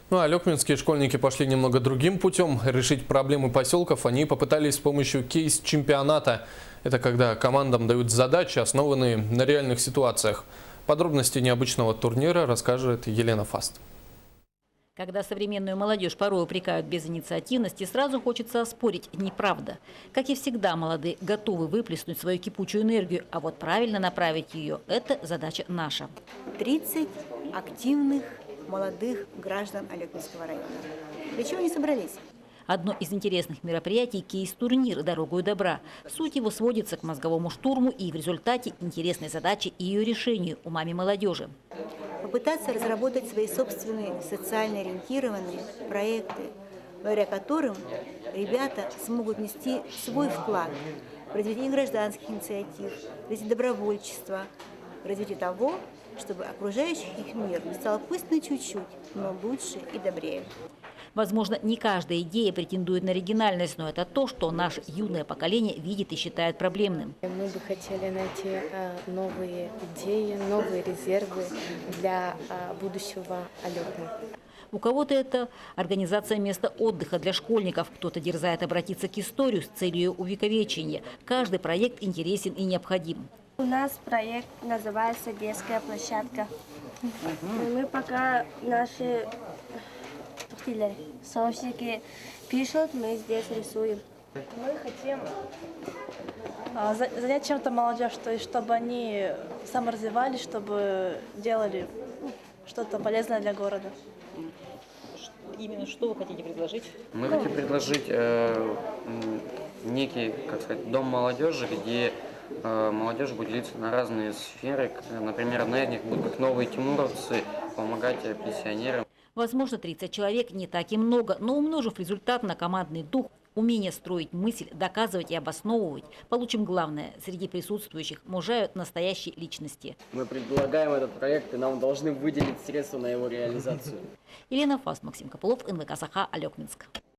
Ну а лёкминские школьники пошли немного другим путем. Решить проблемы поселков они попытались с помощью кейс-чемпионата. Это когда командам дают задачи, основанные на реальных ситуациях. Подробности необычного турнира расскажет Елена Фаст. Когда современную молодежь порой упрекают без инициативности, сразу хочется оспорить: неправда. Как и всегда, молодые готовы выплеснуть свою кипучую энергию, а вот правильно направить ее – это задача наша. 30 активных молодых граждан Алекминского района. Для чего они собрались? Одно из интересных мероприятий – кейс-турнир «Дорогою добра». Суть его сводится к мозговому штурму и в результате интересной задачи и ее решению умами молодежи. Попытаться разработать свои собственные социально ориентированные проекты, благодаря которым ребята смогут нести свой вклад в развитие гражданских инициатив, в развитие добровольчества, в развитие того, чтобы окружающий их мир стал пусть на чуть-чуть, но лучше и добрее. Возможно, не каждая идея претендует на оригинальность, но это то, что наше юное поколение видит и считает проблемным. Мы бы хотели найти новые идеи, новые резервы для будущего Алекмы. У кого-то это организация места отдыха для школьников, кто-то дерзает обратиться к истории с целью увековечения. Каждый проект интересен и необходим. У нас проект называется «Детская площадка». Мы пока наши сообщники пишут, мы здесь рисуем. Мы хотим занять чем-то молодежь, то есть чтобы они саморазвивались, чтобы делали что-то полезное для города. Именно что вы хотите предложить? Мы хотим предложить некий, как сказать, дом молодежи, где молодежь будет делиться на разные сферы. Например, одна из них будет как новые тимуровцы, помогать пенсионерам. Возможно, 30 человек не так и много, но умножив результат на командный дух, умение строить мысль, доказывать и обосновывать, получим главное. Среди присутствующих мужают настоящие личности. Мы предлагаем этот проект, и нам должны выделить средства на его реализацию. Елена Фаст, Максим Копылов, НВК Саха, Алекминск.